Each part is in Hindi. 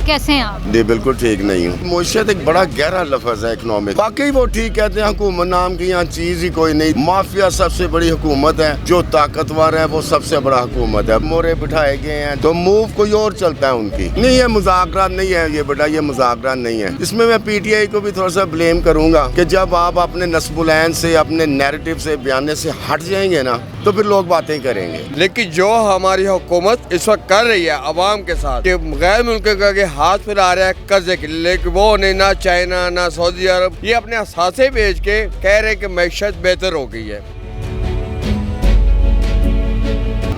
कैसे हैं आप? जी बिल्कुल ठीक नहीं हूँ। मुआशरत एक बड़ा गहरा लफ्ज़ है इकनॉमिक। वाकई वो ठीक कहते हैं, हुकूमत नाम की यहाँ चीज़ ही कोई नहीं। माफिया सबसे बड़ी हुकूमत है, जो ताकतवर है वो सबसे बड़ा हुकूमत है। मोरे बिठाए गए हैं तो मूव कोई और चलता है उनकी। नहीं है मुज़ाकरात नहीं है ये बेटा, ये मुज़ाकरात नहीं है। इसमें मैं पीटीआई को भी थोड़ा सा ब्लेम करूँगा कि जब आप अपने नस्बुलैन से, अपने नैरेटिव से, बयाने से हट जाएंगे ना तो फिर लोग बातें करेंगे। लेकिन जो हमारी हुकूमत इस वक्त कर रही है अवाम के साथ, कि गैर मुल्क के हाथ फैला रहा है कर्जे के, लेकिन वो नहीं, ना चाइना ना सऊदी अरब, ये अपने असासे बेच के कह रहे कि मैशत बेहतर हो गई है।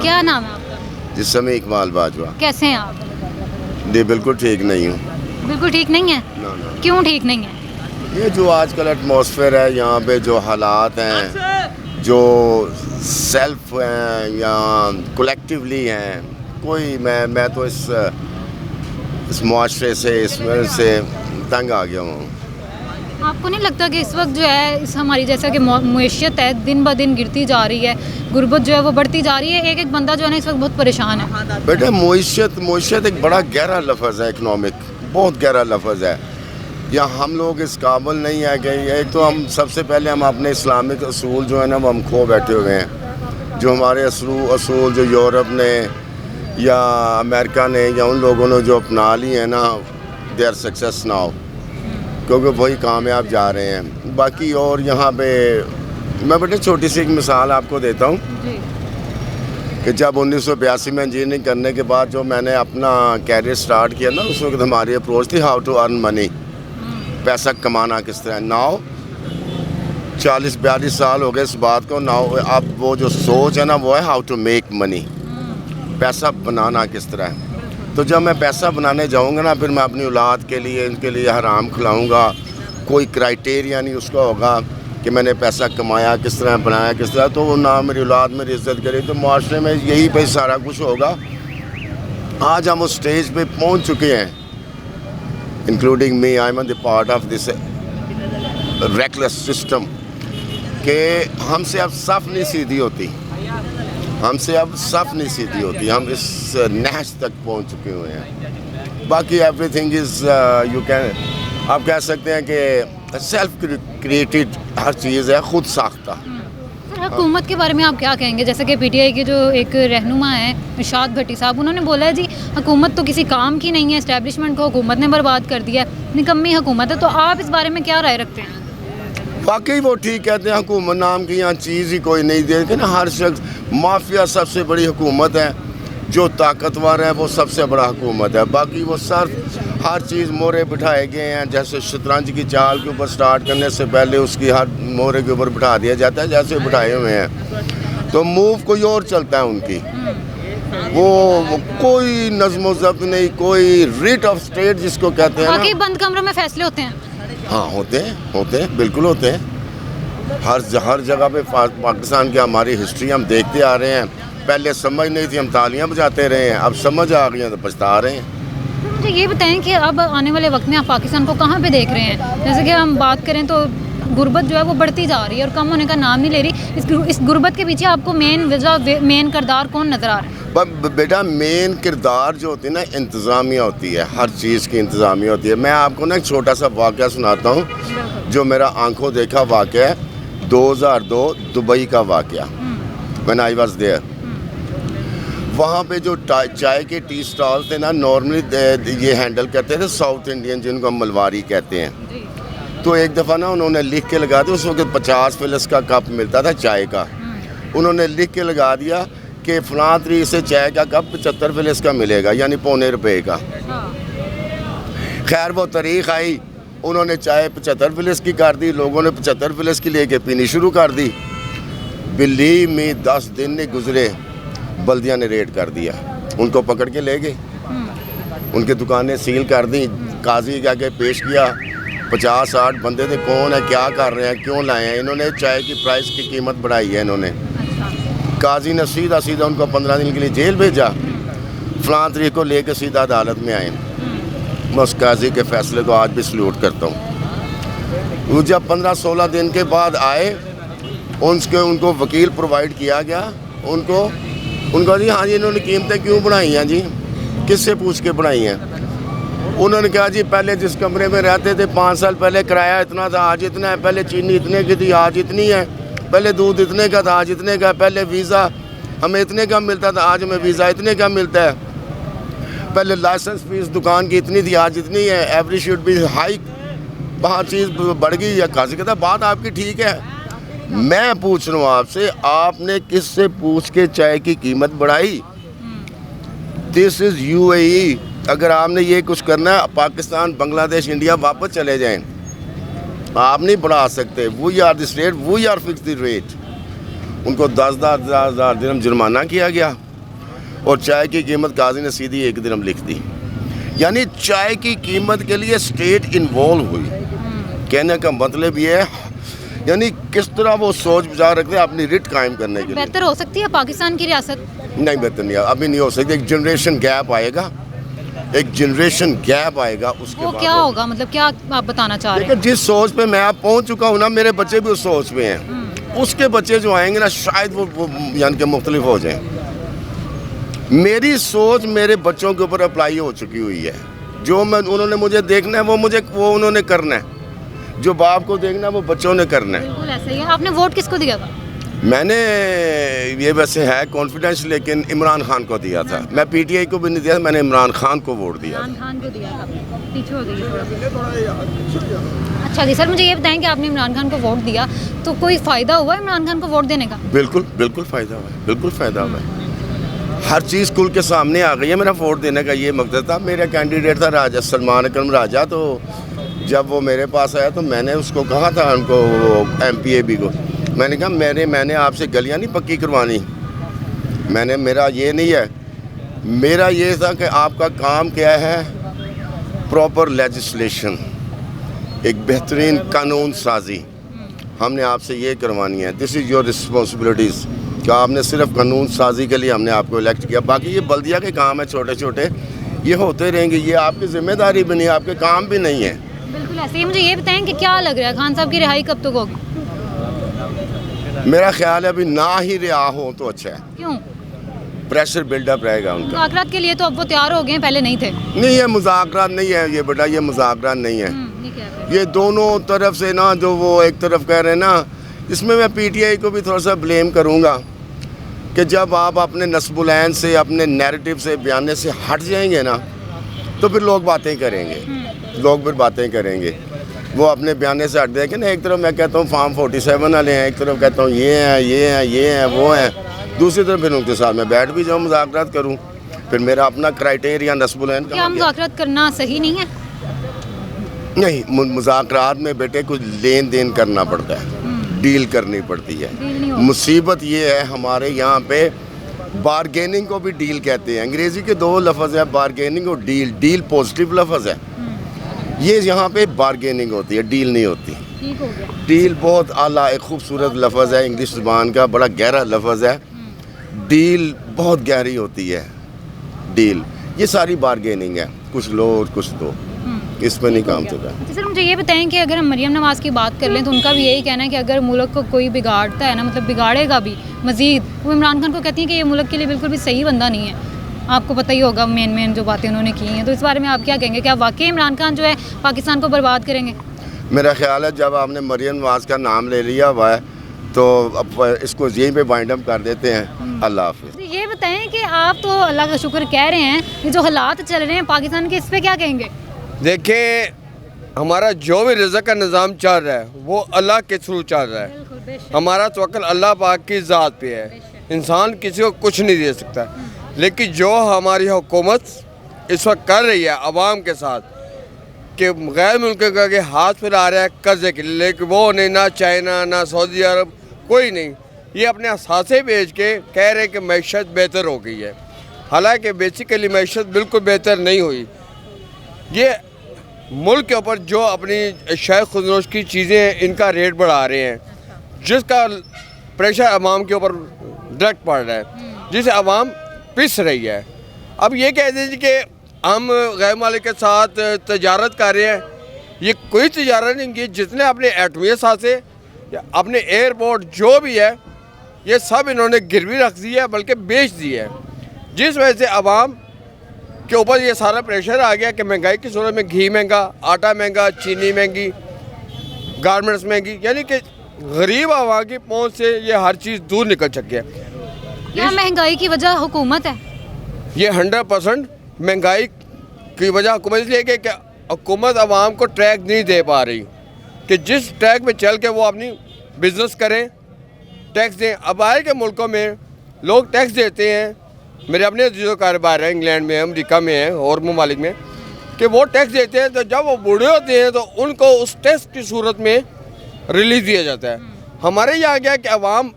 क्या नाम है आपका? जिस समय इकबाल बाजवा। कैसे हैं आप? जी बिल्कुल ठीक नहीं हूँ। बिल्कुल ठीक नहीं है? ना। क्यों ठीक नहीं है? ये जो आजकल एटमॉस्फेयर है यहाँ पे, जो हालात हैं, जो सेल्फ हैं या कलेक्टिवली हैं, कोई मैं तो इस मुआशरे से, इस वजह से तंग आ गया हूँ। आपको नहीं लगता कि इस वक्त जो है इस हमारी जैसा कि मुआशरत है दिन ब दिन गिरती जा रही है, गुर्बत जो है वो बढ़ती जा रही है, एक एक बंदा जो है ना इस वक्त बहुत परेशान है? बेटा मुआशरत एक बड़ा गहरा लफ्ज़ है इकनॉमिक, बहुत गहरा लफ्ज़ है। या हम लोग इस काबिल नहीं है कि एक तो हम सबसे पहले हम अपने इस्लामिक असूल जो है ना वो हम खो बैठे हुए हैं। जो हमारे असूल जो यूरोप ने या अमेरिका ने या उन लोगों ने जो अपना ली है ना, दे आर सक्सेस नाउ, क्योंकि वही कामयाब जा रहे हैं। बाकी और यहाँ पे मैं बेटे छोटी सी एक मिसाल आपको देता हूँ कि जब 1982 में इंजीनियरिंग करने के बाद जो मैंने अपना कैरियर स्टार्ट किया ना, उस वक्त हमारी अप्रोच थी हाउ टू अर्न मनी, पैसा कमाना किस तरह। नाउ 40-42 साल हो गए इस बात को। नाउ अब वो जो सोच है ना वो है हाउ टू मेक मनी, पैसा बनाना किस तरह है। तो जब मैं पैसा बनाने जाऊंगा ना, फिर मैं अपनी औलाद के लिए, इनके लिए हराम खिलाऊंगा। कोई क्राइटेरिया नहीं उसका होगा कि मैंने पैसा कमाया किस तरह, बनाया किस तरह, तो वो ना मेरी औलाद मेरी इज्जत करे। तो माशरे में यही पे सारा कुछ होगा। आज हम उस स्टेज पे पहुंच चुके हैं, including me, I am the part of this reckless system, कि हमसे अब सफ़ नहीं सीधी होती, हमसे अब सफ़ नहीं सीधी होती। हम इस नहज तक पहुंच चुके हुए हैं। बाकी एवरीथिंग इज़ यू कैन, आप कह सकते हैं कि सेल्फ क्रिएटेड हर चीज़ है, खुद साख्ता। सर हुकूमत के बारे में आप क्या कहेंगे? जैसे कि पीटीआई के जो एक रहनुमा हैं इरशाद भट्टी साहब, उन्होंने बोला है जी हुकूमत तो किसी काम की नहीं है, एस्टेब्लिशमेंट को हुकूमत ने बर्बाद कर दिया है, निकम्मी हुकूमत है। तो आप इस बारे में क्या राय रखते हैं? वाकई वो ठीक कहते हैं, हुकूमत नाम की यहाँ चीज़ ही कोई नहीं। देखते ना, हर शख्स, माफिया सबसे बड़ी हुकूमत है, जो ताकतवर है वो सबसे बड़ा हुकूमत है। बाकी वो सर हर चीज़ मोरे बिठाए गए हैं। जैसे शतरंज की चाल के ऊपर स्टार्ट करने से पहले उसकी हर मोरे के ऊपर बिठा दिया जाता है, जैसे बिठाए हुए हैं, तो मूव कोई और चलता है उनकी। वो कोई नज़्म ज़ब्त नहीं, कोई रिट ऑफ स्टेट जिसको कहते हैं बाकी बंद कमरों में फैसले होते हैं? हाँ होते हैं, बिल्कुल होते हैं। हर जगह पे पाकिस्तान की हमारी हिस्ट्री हम देखते आ रहे हैं। पहले समझ नहीं थी, हम तालियां बजाते रहे हैं, अब समझ आ गई हैं तो पछता रहे हैं। मुझे ये बताएं कि अब आने वाले वक्त में आप पाकिस्तान को कहाँ पे देख रहे हैं? जैसे कि हम बात करें तो गुर्बत जो है वो बढ़ती जा रही है और कम होने का नाम नहीं ले रही। इस गुर्बत के पीछे आपको मेन किरदार कौन नज़र आ रहा है? बेटा मेन किरदार जो होती है ना, इंतज़ामिया होती है, हर चीज़ की इंतज़ामिया होती है। मैं आपको ना एक छोटा सा वाक़या सुनाता हूँ, जो मेरा आंखों देखा वाक़या है। 2002 दुबई का वाक़या, व्हेन आई वाज देयर। वहाँ पे जो चाय के टी स्टॉल थे ना, नॉर्मली ये हैंडल करते थे साउथ इंडियन, जिनको हम मलवारी कहते हैं। तो एक दफ़ा ना उन्होंने लिख के लगा दिया, उस वक्त 50 फिलिस का कप मिलता था चाय का। उन्होंने लिख के लगा दिया कि फलां तरीक से चाय का कप 75 फिलिस का मिलेगा, यानी पौने रुपए का। खैर वो तारीख आई, उन्होंने चाय 75 फिलिस की कर दी, लोगों ने 75 फिलिस की लेके पीनी शुरू कर दी। बिल्ली में 10 दिन नहीं गुजरे, बल्दिया ने रेड कर दिया, उनको पकड़ के ले गए, उनकी दुकानें सील कर दी, काजी के आगे पेश किया। 50-60 बंदे थे, कौन है, क्या कर रहे हैं, क्यों लाए हैं, इन्होंने चाय की प्राइस की कीमत बढ़ाई है इन्होंने। काजी ने सीधा उनको 15 दिन के लिए जेल भेजा। फलां तरीक को लेकर सीधा अदालत में आए। मैं उस काजी के फैसले को आज भी सल्यूट करता हूँ। वो जब 15-16 दिन के बाद आए, उनको वकील प्रोवाइड किया गया। उनको जी हाँ जी, इन्होंने कीमतें क्यों बढ़ाई हैं जी, किससे पूछ के बढ़ाई हैं? उन्होंने कहा जी पहले जिस कमरे में रहते थे 5 साल पहले किराया इतना था, आज इतना है। पहले चीनी इतने की थी, आज इतनी है। पहले दूध इतने का था, आज इतने का। पहले वीज़ा हमें इतने का मिलता था, आज हमें वीज़ा इतने का मिलता है। पहले लाइसेंस फीस दुकान की इतनी थी, आज इतनी है। Every should be high. वहाँ चीज़ बढ़ गई है। काजी कहता बात आपकी ठीक है, मैं पूछ रहा हूँ आपसे, आपने किससे पूछ के चाय की कीमत बढ़ाई? This is UAE। अगर आपने ये कुछ करना है, पाकिस्तान, बांग्लादेश, इंडिया वापस चले जाएं, आप नहीं बढ़ा सकते। We are the state, we are fix the rate. उनको 10,000 दिरहम जुर्माना किया गया और चाय की कीमत काजी ने सीधी 1 दिरहम लिख दी। यानी चाय की कीमत के लिए स्टेट इन्वॉल्व हुई। कहने का मतलब ये है, यानी किस तरह वो सोच विचार रखते हैं अपनी रिट कायम करने के लिए। बेहतर हो सकती है पाकिस्तान की रियासत? नहीं, बेहतर नहीं, अभी नहीं हो सकती। एक जनरेशन गैप आएगा, एक जनरेशन गैप आएगा। उसके वो बाद क्या होगा, मतलब क्या आप बताना चाह रहे हैं? देखिए, जिस सोच पे मैं आप पहुंच चुका हूँ ना, मेरे बच्चे भी उस सोच पे हैं। उसके बच्चे जो आएंगे ना, शायद वो यानी कि मुख्तलिफ हो जाएं। मेरी सोच मेरे बच्चों के ऊपर अप्लाई हो चुकी हुई है। जो मैं उन्होंने मुझे देखना है वो उन्होंने करना है। जो बाप को देखना है वो बच्चों ने करना है। बिल्कुल ऐसा ही है। आपने वोट किसको दिया था? मैंने ये वैसे है कॉन्फिडेंस, लेकिन इमरान खान को दिया था। मैं PTI को भी नहीं दिया, मैंने इमरान खान को वोट दिया था। इमरान खान को दिया था। पीछे हो गई थोड़ा। अच्छा जी सर, मुझे ये बताएं कि आपने इमरान खान को वोट दिया तो कोई फ़ायदा हुआ इमरान खान को वोट देने का? बिल्कुल बिल्कुल फ़ायदा हुआ है, बिल्कुल फ़ायदा हुआ है। हर चीज़ खुल के सामने आ गई है। मेरा वोट देने का ये मकसद था। मेरा कैंडिडेट था राजा, सलमान अकरम राजा। तो जब वो मेरे पास आया तो मैंने उसको कहा था, उनको MPAB को, मैंने कहा मैंने आपसे गलियां नहीं पक्की करवानी। मेरा ये नहीं है, मेरा ये था कि आपका काम क्या है, प्रॉपर लेजिस्लेशन, एक बेहतरीन कानून साजी हमने आपसे ये करवानी है। This is your responsibilities. क्या आपने सिर्फ कानून साजी के लिए हमने आपको इलेक्ट किया। बाकी ये बल्दिया के काम है छोटे छोटे, ये होते रहेंगे। ये आपकी जिम्मेदारी भी नहीं है, आपके काम भी नहीं है। बिल्कुल ऐसे ही। मुझे ये बताएं कि क्या लग रहा है, खान साहब की रिहाई कब तक होगी? मेरा ख्याल है अभी ना ही रिहा हो तो अच्छा है। क्यों? प्रेशर बिल्डअप रहेगा उनका। मुज़ाकरात के लिए तो अब वो तैयार हो गए हैं, पहले नहीं थे। नहीं, ये मुज़ाकरात नहीं है, ये बेटा ये मुज़ाकरात नहीं है। ये क्या है? ये दोनों तरफ से ना, जो वो एक तरफ कह रहे हैं ना, इसमें मैं PTI को भी थोड़ा सा ब्लेम करूँगा कि जब आप अपने नस्बुलैन से, अपने नैरेटिव से, बयाने से हट जाएंगे ना, तो फिर लोग बातें करेंगे। लोग फिर बातें करेंगे, वो अपने बयाने से हट देंगे ना। एक तरफ मैं कहता हूँ फार्म 47 वाले हैं, एक तरफ कहता हूँ ये हैं, ये हैं, ये हैं, वो हैं, दूसरी तरफ फिर उनके साथ मैं बैठ भी जाऊँ, मुज़ाकरात करूँ। फिर मेरा अपना क्राइटेरिया नस्बुलैन का। क्या मुज़ाकरात करना सही नहीं है? नहीं, मुज़ाकरात में बेटे कुछ लेन देन करना पड़ता है, डील करनी पड़ती है। मुसीबत ये है हमारे यहाँ पे, बारगेनिंग को भी डील कहते हैं। अंग्रेज़ी के 2 लफ्ज़ है, बारगेनिंग और डील। डील पॉजिटिव लफ्ज़ है, ये यहाँ पे बारगेनिंग होती है, डील नहीं होती। ठीक हो गया। डील बहुत आला, एक खूबसूरत लफ्ज़ है, इंग्लिश ज़ुबान का बड़ा गहरा लफ्ज़ है। डील बहुत गहरी होती है। डील ये सारी बारगेनिंग है, कुछ लो और कुछ दो, इस पर नहीं काम चल रहा। अच्छा सर, मुझे ये बताएं कि अगर हम मरियम नवाज़ की बात कर लें तो उनका भी यही कहना है कि अगर मुल्क को कोई बिगाड़ता है ना, मतलब बिगाड़ेगा भी मज़ीद, वो इमरान खान को कहती हैं कि ये मुल्क के लिए बिल्कुल भी सही बंदा नहीं है। आपको पता ही होगा मेन जो बातें उन्होंने की हैं, तो इस बारे में आप क्या कहेंगे? क्या वाकई इमरान खान जो है पाकिस्तान को बर्बाद करेंगे? मेरा ख्याल है जब आपने मरियम नवाज़ का नाम ले लिया हुआ है तो अब इसको यहीं पे बाइंड अप कर देते हैं। अल्लाह हाफिज़। ये बताएं कि आप तो अल्लाह का शुक्र कह रहे हैं, ये जो हालात चल रहे हैं पाकिस्तान के, इस पर क्या कहेंगे? देखिए, हमारा जो भी रिज़्क़ का निज़ाम चल रहा है वो अल्लाह के थ्रू चल रहा है। हमारा तवक्कुल अल्लाह पाक की ज़ात पे है। इंसान किसी को कुछ नहीं दे सकता। लेकिन जो हमारी हुकूमत इस वक्त कर रही है अवाम के साथ, कि गैर मुल्क के हाथ फैला रहा है कर्जे के लिए, लेकिन वो नहीं, ना चाइना ना सऊदी अरब, कोई नहीं। ये अपने असासे बेच के कह रहे हैं कि मैशत बेहतर हो गई है। हालांकि बेसिकली मैशत बिल्कुल बेहतर नहीं हुई। ये मुल्क के ऊपर जो अपनी शायद खुदनोश की चीज़ें, इनका रेट बढ़ा रहे हैं, जिसका प्रेशर अवाम के ऊपर डायरेक्ट पड़ रहा है, जिसे अवाम पिस रही है। अब ये कह दीजिए कि हम गैर मुल्क के साथ तजारत कर रहे हैं, ये कोई तजारत नहीं की। जितने अपने एटमी साथे, अपने एयरपोर्ट जो भी है, ये सब इन्होंने गिरवी रख दी है, बल्कि बेच दी है, जिस वजह से अवाम के ऊपर ये सारा प्रेशर आ गया कि महंगाई की सूरत में घी महंगा, आटा महंगा, चीनी महंगी, गारमेंट्स महंगी, यानी कि गरीब आवाम की पहुंच से ये हर चीज़ दूर निकल चुकी है। क्या महंगाई की वजह हुकूमत है? ये 100% महंगाई की वजह हुकूमत इसलिए कि हुकूमत आवाम को ट्रैक नहीं दे पा रही कि जिस ट्रैक पे चल के वो अपनी बिजनेस करें, टैक्स दें। अब बाहर के मुल्कों में लोग टैक्स देते हैं, मेरे अपने जो कारोबार हैं इंग्लैंड में, अमेरिका में हैं और ममालिक में, कि वो टैक्स देते हैं तो जब वो बूढ़े होते हैं तो उनको उस टैक्स की सूरत में रिलीज दिया जाता है। हमारे यहाँ क्या कि आवाम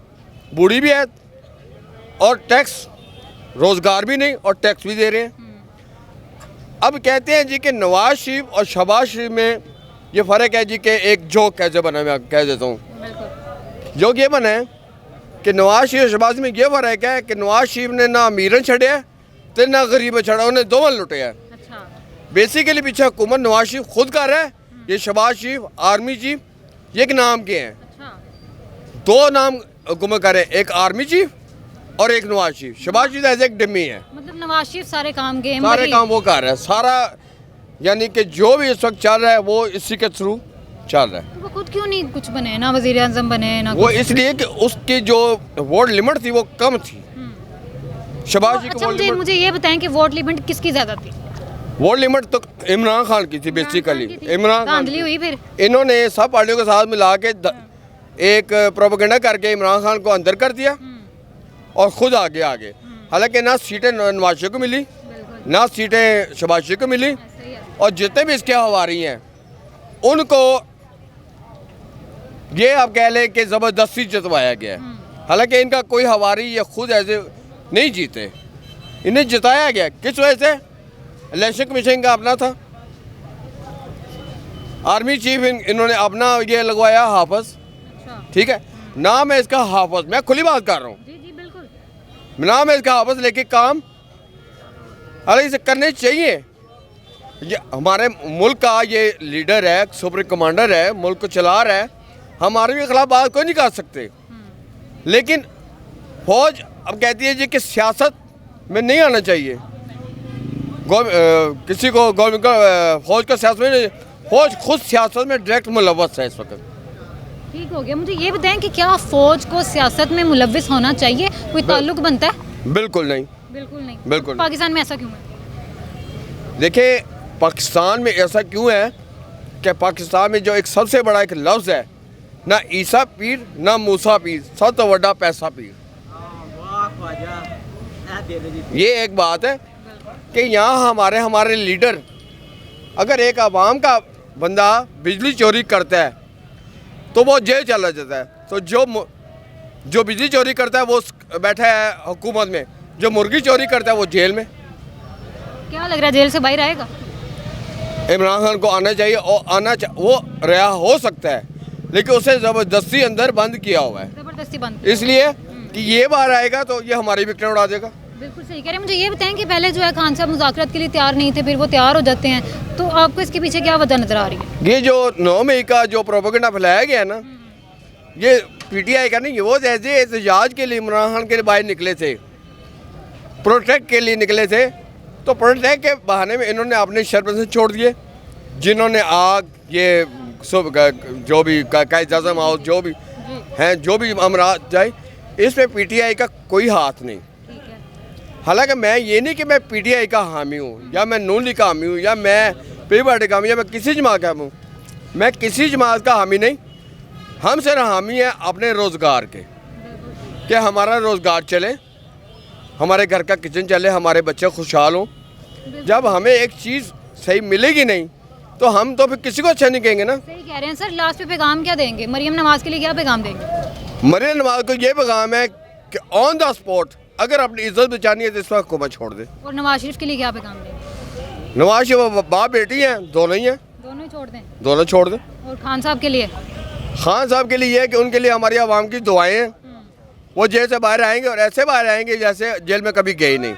बूढ़ी भी है और टैक्स, रोज़गार भी नहीं और टैक्स भी दे रहे हैं। अब कहते हैं जी कि नवाज शरीफ और शहबाज शरीफ में ये फ़र्क है जी कि एक जोक कैसे बना, मैं कह देता हूँ। जोक ये बना है कि नवाज शरीफ और शहबाज में ये फ़र्क है कि नवाज शरीफ ने ना अमीरन छड़े है तो ना गरीब छड़ा, उन्हें दोवन लुटे हैं। अच्छा। बेसिकली पीछे हुकूमत नवाज शरीफ खुद कर रहा है, ये शहबाज शरीफ आर्मी चीफ ये एक नाम के हैं। अच्छा। दो नाम हुकूमत कर रहे हैं, एक आर्मी चीफ और एक नवाज शरीफ। शहबाज शरीफ एज एक डमी है, मतलब नवाज शरीफ सारे काम के सारे काम वो कर रहा है सारा, यानी कि जो भी इस वक्त चल रहा है वो इसी के थ्रू चल रहा है। वो खुद क्यों नहीं कुछ बने, ना वजीर आजम बने ना वो इसलिए कि उसकी जो वोट लिमिट थी वो कम थी। शहबाज जी की अच्छा, वोट लिमिट, मुझे ये बताएं कि वोट लिमिट किसकी ज्यादा थी? वोट लिमिट तो इमरान खान की थी बेसिकली। इमरान खान धांधली हुई फिर इन्होंने सब पार्टियों के साथ मिला के एक प्रोपेगेंडा करके इमरान खान को अंदर कर दिया और खुद आगे आगे। हालांकि ना सीटें नवाज शरीफ को मिली, ना सीटें शहबाज शरीफ को मिली, और जितने भी इसके हवारी हैं उनको ये आप कह लें कि ज़बरदस्ती जितवाया गया है। हालांकि इनका कोई हवारी ये खुद ऐसे नहीं जीते, इन्हें जिताया गया। किस वजह से? इलेक्शन कमीशन का अपना था, आर्मी चीफ इन्होंने अपना ये लगवाया हाफिज। ठीक है, नाम है इसका हाफिज, मैं खुली बात कर रहा हूँ, जी बिल्कुल नाम है इसका हाफिज, लेकिन काम हालांकि इसे करने चाहिए। ये हमारे मुल्क का ये लीडर है, सुपर कमांडर है, मुल्क को चला रहा है, हम आर्मी के खिलाफ बात कोई नहीं कर सकते। लेकिन फौज अब कहती है जी कि सियासत में नहीं आना चाहिए, किसी को गवर्नमेंट का फौज का सियासत में नहीं, फौज खुद सियासत में डायरेक्ट मुलव्वस है इस वक्त। ठीक हो गया। मुझे ये बताएं कि क्या फौज को सियासत में मुलव्विस होना चाहिए, कोई ताल्लुक बनता है? बिल्कुल नहीं, बिल्कुल नहीं। बिल्कुल। पाकिस्तान में ऐसा क्यों है? देखिए पाकिस्तान में ऐसा क्यों है कि पाकिस्तान में जो एक सबसे बड़ा एक लफ्ज़ है, ना ईसा पीर ना मूसा पीर, सब तो बड़ा पैसा पीर। ये एक बात है कि यहाँ हमारे लीडर, अगर एक आवाम का बंदा बिजली चोरी करता है तो वो जेल चला जाता है, तो जो बिजली चोरी करता है वो बैठा है हुकूमत में, जो मुर्गी चोरी करता है वो जेल में। क्या लग रहा है जेल से बाहर आएगा? इमरान खान को आना चाहिए, और वो रिहा हो सकता है, लेकिन उसे ज़बरदस्ती अंदर बंद किया हुआ है, जबरदस्ती बंद, इसलिए कि ये बाहर आएगा तो ये हमारी विकेट उड़ा देगा। बिल्कुल सही कह रहे हैं। मुझे ये बताएं कि पहले जो है खान साहब मुज़ाकरात के लिए तैयार नहीं थे, फिर वो तैयार हो जाते हैं, तो आपको इसके पीछे क्या वजह नज़र आ रही है? ये जो 9 मई का जो प्रोपेगेंडा फैलाया गया ना, ये पीटीआई का नहीं, वो जैसे एहतजाज के लिए इमरान खान के लिए बाहर निकले थे, प्रोटेक्ट के लिए निकले थे, तो प्रोटेक्ट के बहाने में इन्होंने अपने शरपंश छोड़ दिए, जिन्होंने आग ये सब जो भी कायद आज़म हाउस जो भी हैं, जो भी अमरात जाए, इसमें पीटीआई का कोई हाथ नहीं। हालांकि मैं ये नहीं कि मैं पीटीआई का हामी हूँ, या मैं नून लीग का हामी हूँ, या मैं पी पार्टी का हामी, या मैं किसी जमात का हूँ, मैं किसी जमात का हामी नहीं। हम सिर्फ हामी हैं अपने रोज़गार के, कि हमारा रोज़गार चले, हमारे घर का किचन चले, हमारे बच्चे खुशहाल हों। जब हमें एक चीज़ सही मिलेगी नहीं तो हम तो फिर किसी को अच्छा नहीं कहेंगे ना। सही कह रहे हैं सर। लास्ट पे पैगाम क्या देंगे? मरियम नवाज के लिए क्या पैगाम देंगे? मरियम नवाज को ये पैगाम है कि ऑन द स्पॉट अगर अपनी इज्जत बचानी है तो इस वक्त हुकूमत छोड़ दे। और नवाज शरीफ के लिए क्या पैगाम देंगे? नवाज शरीफ बाप बेटी हैं, दोनों ही हैं, दोनों ही छोड़ दें? दोनों छोड़ दें। और खान साहब के लिए? खान साहब के लिए ये है कि उनके लिए हमारी आवाम की दुआएं हैं, वो जेल से बाहर आएंगे और ऐसे बाहर आएंगे जैसे जेल में कभी गए नहीं।